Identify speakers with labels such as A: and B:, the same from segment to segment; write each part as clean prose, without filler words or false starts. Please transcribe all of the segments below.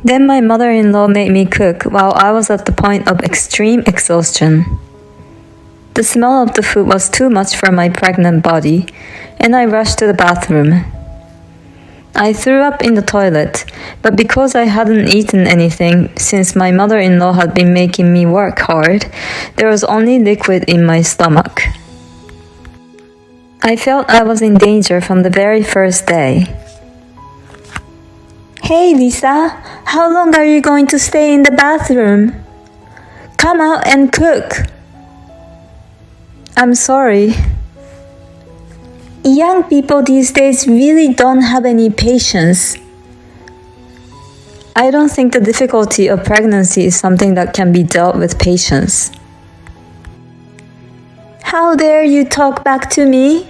A: Then my mother-in-law made me cook while I was at the point of extreme exhaustion. The smell of the food was too much for my pregnant body, and I rushed to the bathroom. I threw up in the toilet, but because I hadn't eaten anything since my mother-in-law had been making me work hard, there was only liquid in my stomach. I felt I was in danger from the very first day. "Hey Lisa, how long are you going to stay in the bathroom? Come out and cook." "I'm sorry." Young people these days really don't have any patience. I don't think the difficulty of pregnancy is something that can be dealt with patience. "How dare you talk back to me?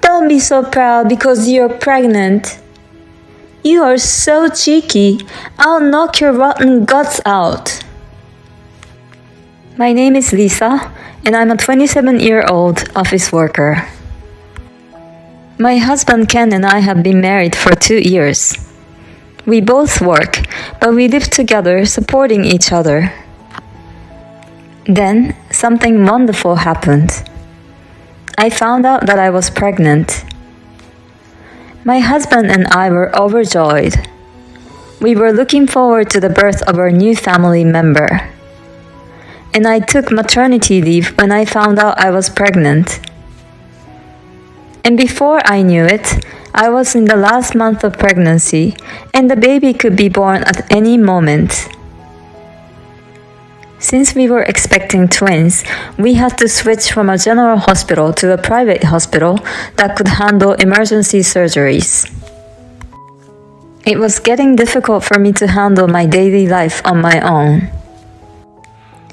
A: Don't be so proud because you're pregnant. You are so cheeky. I'll knock your rotten guts out." My name is Lisa, and I'm a 27-year-old office worker. My husband Ken and I have been married for 2 years. We both work, but we live together supporting each other. Then, something wonderful happened. I found out that I was pregnant. My husband and I were overjoyed. We were looking forward to the birth of our new family member. And I took maternity leave when I found out I was pregnant. And before I knew it, I was in the last month of pregnancy, and the baby could be born at any moment. Since we were expecting twins, we had to switch from a general hospital to a private hospital that could handle emergency surgeries. It was getting difficult for me to handle my daily life on my own.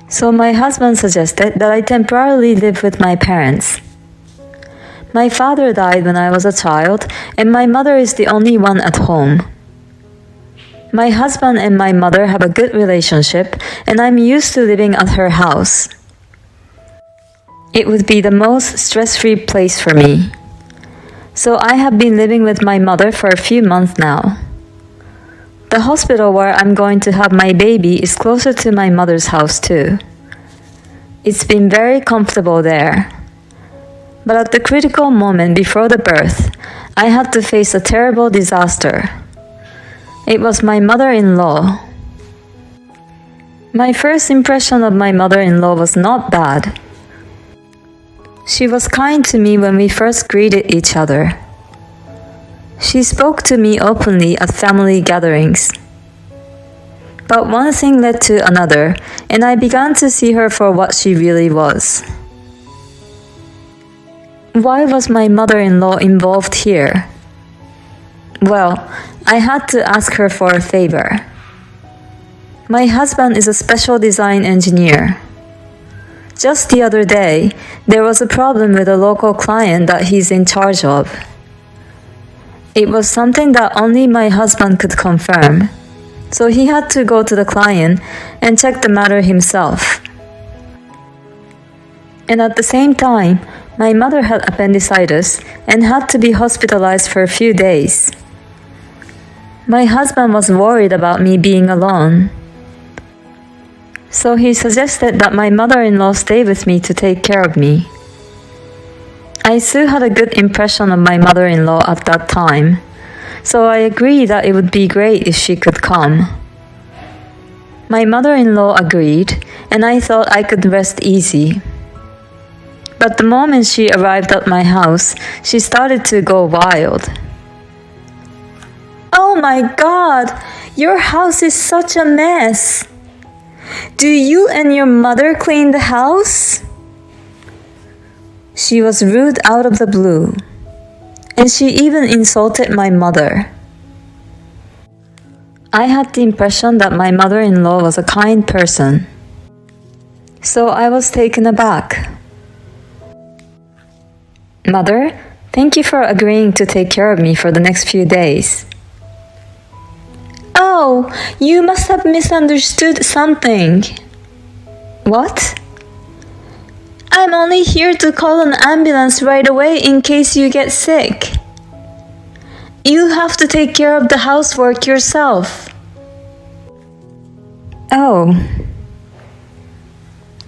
A: So my husband suggested that I temporarily live with my parents. My father died when I was a child, and my mother is the only one at home. My husband and my mother have a good relationship, and I'm used to living at her house. It would be the most stress-free place for me. So I have been living with my mother for a few months now. The hospital where I'm going to have my baby is closer to my mother's house too. It's been very comfortable there. But at the critical moment before the birth, I had to face a terrible disaster. It was my mother-in-law. My first impression of my mother-in-law was not bad. She was kind to me when we first greeted each other. She spoke to me openly at family gatherings. But one thing led to another, and I began to see her for what she really was. Why was my mother-in-law involved here? Well, I had to ask her for a favor. My husband is a special design engineer. Just the other day, there was a problem with a local client that he's in charge of. It was something that only my husband could confirm, so he had to go to the client and check the matter himself. And at the same time, my mother had appendicitis and had to be hospitalized for a few days. My husband was worried about me being alone. So he suggested that my mother-in-law stay with me to take care of me. I still had a good impression of my mother-in-law at that time, so I agreed that it would be great if she could come. My mother-in-law agreed, and I thought I could rest easy. But the moment she arrived at my house, she started to go wild. "Oh my God, your house is such a mess. Do you and your mother clean the house?" She was rude out of the blue, and she even insulted my mother. I had the impression that my mother-in-law was a kind person, so I was taken aback. "Mother, thank you for agreeing to take care of me for the next few days." "Oh, you must have misunderstood something." "What?" "I'm only here to call an ambulance right away in case you get sick. You have to take care of the housework yourself." Oh.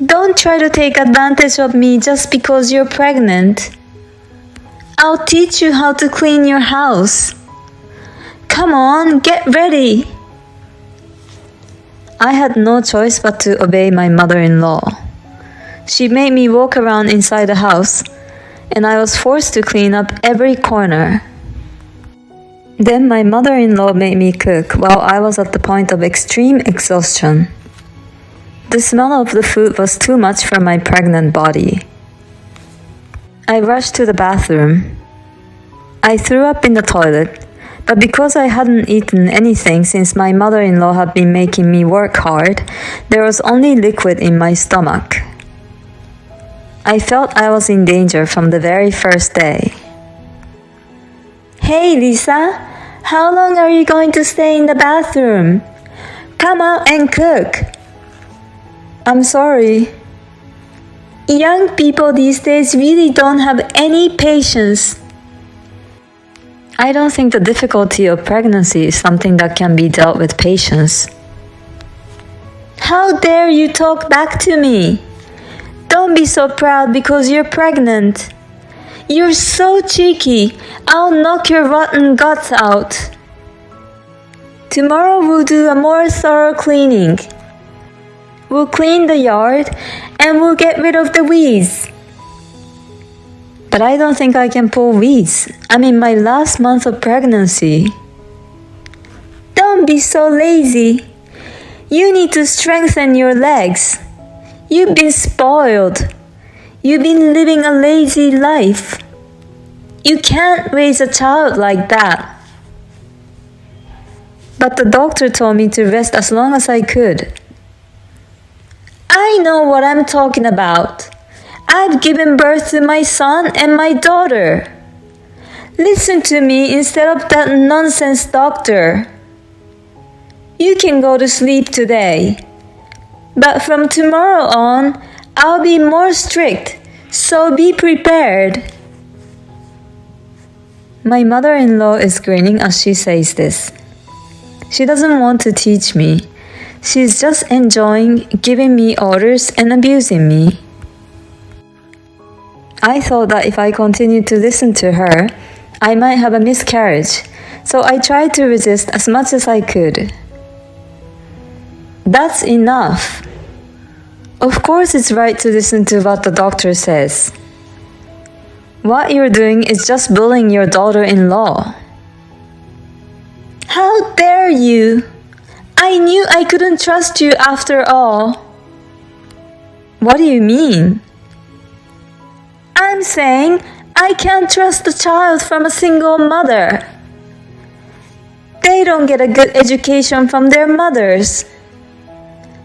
A: Don't try to take advantage of me just because you're pregnant. I'll teach you how to clean your house. Come on, get ready. I had no choice but to obey my mother-in-law. She made me walk around inside the house, and I was forced to clean up every corner. Then my mother-in-law made me cook while I was at the point of extreme exhaustion. The smell of the food was too much for my pregnant body. I rushed to the bathroom. I threw up in the toilet, but because I hadn't eaten anything since my mother-in-law had been making me work hard, there was only liquid in my stomach. I felt I was in danger from the very first day. Hey Lisa, how long are you going to stay in the bathroom? Come out and cook. I'm sorry. Young people these days really don't have any patience. I don't think the difficulty of pregnancy is something that can be dealt with patience. How dare you talk back to me? Don't be so proud because you're pregnant. You're so cheeky. I'll knock your rotten guts out. Tomorrow we'll do a more thorough cleaning. We'll clean the yard and we'll get rid of the weeds. But I don't think I can pull weeds. I'm in my last month of pregnancy. Don't be so lazy. You need to strengthen your legs. You've been spoiled. You've been living a lazy life. You can't raise a child like that. But the doctor told me to rest as long as I could. I know what I'm talking about. I've given birth to my son and my daughter. Listen to me instead of that nonsense doctor. You can go to sleep today. But from tomorrow on, I'll be more strict, so be prepared. My mother-in-law is grinning as she says this. She doesn't want to teach me. She's just enjoying giving me orders and abusing me. I thought that if I continued to listen to her, I might have a miscarriage, so I tried to resist as much as I could. That's enough. Of course it's right to listen to what the doctor says. What you're doing is just bullying your daughter-in-law. How dare you! I knew I couldn't trust you after all. What do you mean? I'm saying I can't trust a child from a single mother. They don't get a good education from their mothers.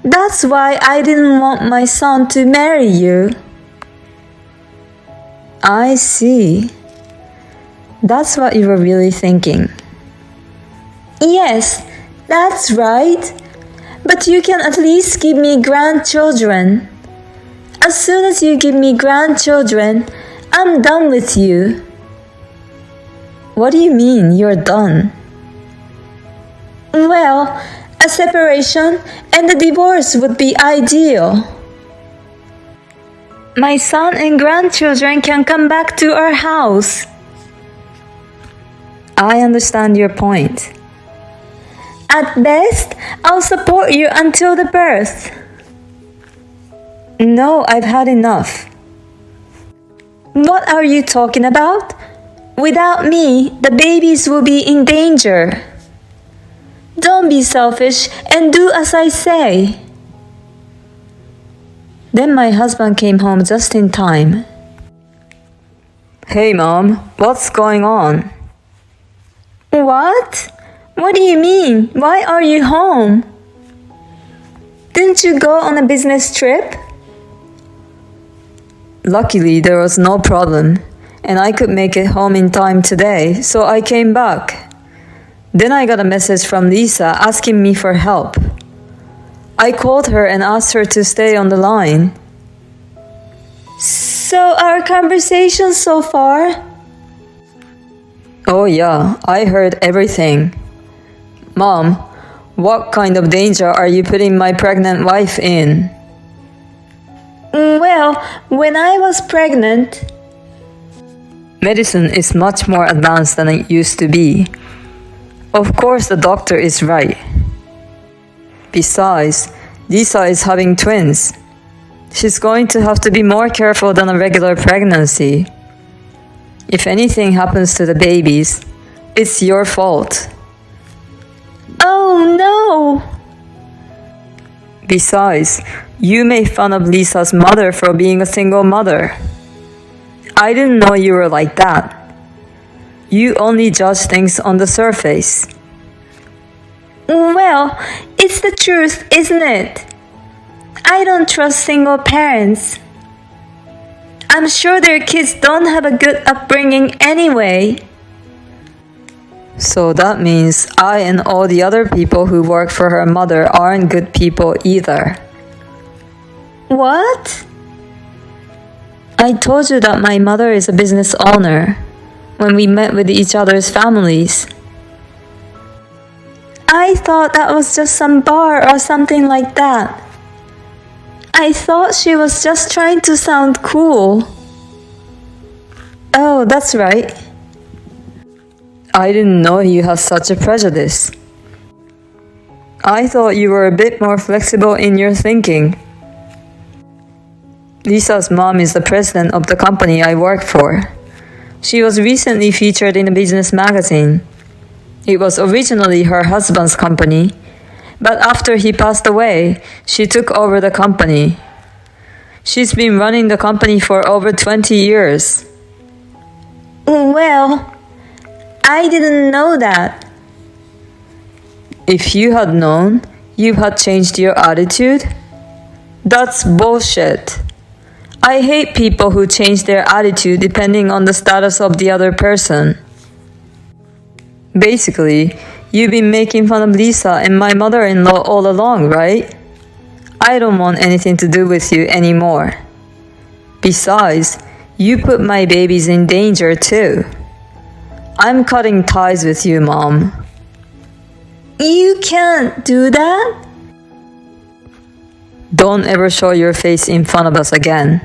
A: That's why I didn't want my son to marry you. I see. That's what you were really thinking. Yes, that's right. But you can at least give me grandchildren. As soon as you give me grandchildren, I'm done with you. What do you mean you're done? Well, a separation and a divorce would be ideal. My son and grandchildren can come back to our house. I understand your point. At best, I'll support you until the birth. No, I've had enough. What are you talking about? Without me, the babies will be in danger. Don't be selfish and do as I say. Then my husband came home just in time. Hey Mom, what's going on? What? What do you mean? Why are you home? Didn't you go on a business trip? Luckily, there was no problem, and I could make it home in time today, so I came back. Then I got a message from Lisa asking me for help. I called her and asked her to stay on the line. So our conversation so far? Oh yeah, I heard everything. Mom, What kind of danger are you putting my pregnant wife in?
B: Well, when I was pregnant,
A: medicine is much more advanced than it used to be. Of course, the doctor is right. Besides, Lisa is having twins. She's going to have to be more careful than a regular pregnancy. If anything happens to the babies, it's your fault.
B: Oh no!
A: Besides, you made fun of Lisa's mother for being a single mother. I didn't know you were like that. You only judge things on the surface.
B: Well, it's the truth, isn't it? I don't trust single parents. I'm sure their kids don't have a good upbringing anyway.
A: So that means I and all the other people who work for her mother aren't good people either.
B: What?
A: I told you that my mother is a business owner when we met with each other's families.
B: I thought that was just some bar or something like that. I thought she was just trying to sound cool.
A: Oh, that's right. I didn't know you had such a prejudice. I thought you were a bit more flexible in your thinking. Lisa's mom is the president of the company I work for. She was recently featured in a business magazine. It was originally her husband's company, but after he passed away, she took over the company. She's been running the company for over 20 years.
B: Well, I didn't know that.
A: If you had known, you had changed your attitude? That's bullshit. I hate people who change their attitude depending on the status of the other person. Basically, you've been making fun of Lisa and my mother-in-law all along, right? I don't want anything to do with you anymore. Besides, you put my babies in danger too. I'm cutting ties with you, Mom.
B: You can't do that?
A: Don't ever show your face in front of us again.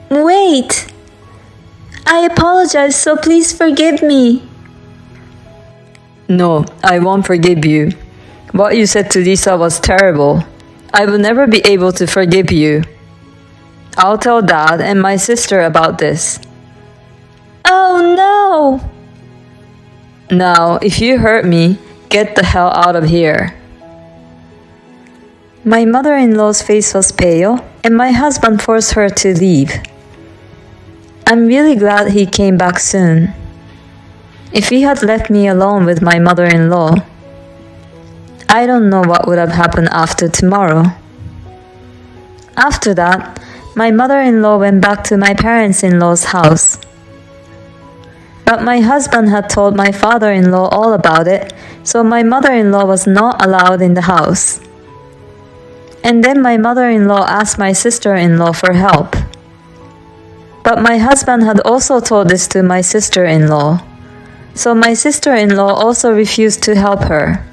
B: Wait. I apologize, so please forgive me.
A: No, I won't forgive you. What you said to Lisa was terrible. I will never be able to forgive you. I'll tell Dad and my sister about this.
B: Oh no!
A: Now, if you hurt me, get the hell out of here. My mother-in-law's face was pale, and my husband forced her to leave. I'm really glad he came back soon. If he had left me alone with my mother-in-law, I don't know what would have happened after tomorrow. After that, my mother-in-law went back to my parents-in-law's house. But my husband had told my father-in-law all about it, so my mother-in-law was not allowed in the house. And then my mother-in-law asked my sister-in-law for help. But my husband had also told this to my sister-in-law, so my sister-in-law also refused to help her.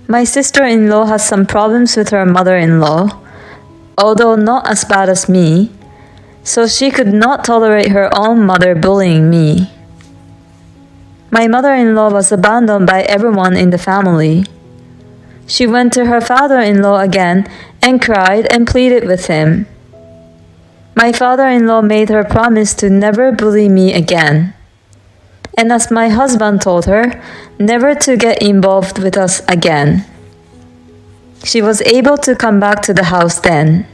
A: My sister-in-law has some problems with her mother-in-law, although not as bad as me, so she could not tolerate her own mother bullying me. My mother-in-law was abandoned by everyone in the family. She went to her father-in-law again and cried and pleaded with him. My father-in-law made her promise to never bully me again. And as my husband told her, never to get involved with us again. She was able to come back to the house then.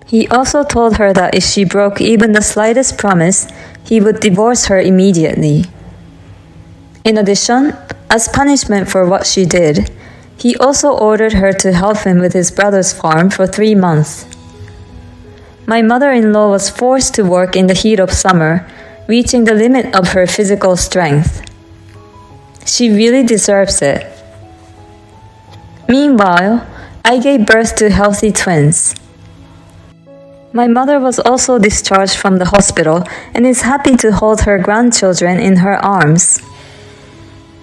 A: He also told her that if she broke even the slightest promise, he would divorce her immediately. In addition, as punishment for what she did, he also ordered her to help him with his brother's farm for 3 months. My mother-in-law was forced to work in the heat of summer, reaching the limit of her physical strength. She really deserves it. Meanwhile, I gave birth to healthy twins. My mother was also discharged from the hospital and is happy to hold her grandchildren in her arms.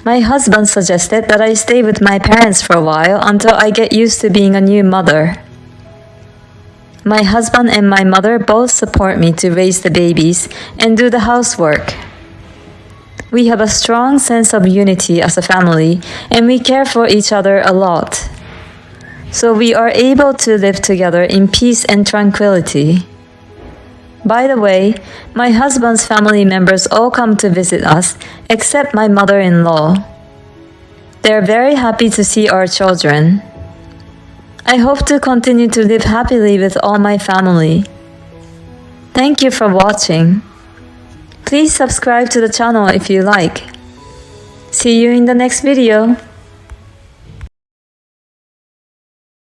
A: My husband suggested that I stay with my parents for a while until I get used to being a new mother. My husband and my mother both support me to raise the babies and do the housework. We have a strong sense of unity as a family and we care for each other a lot. So we are able to live together in peace and tranquility. By the way, my husband's family members all come to visit us, except my mother-in-law. They are very happy to see our children. I hope to continue to live happily with all my family. Thank you for watching. Please subscribe to the channel if you like. See you in the next video.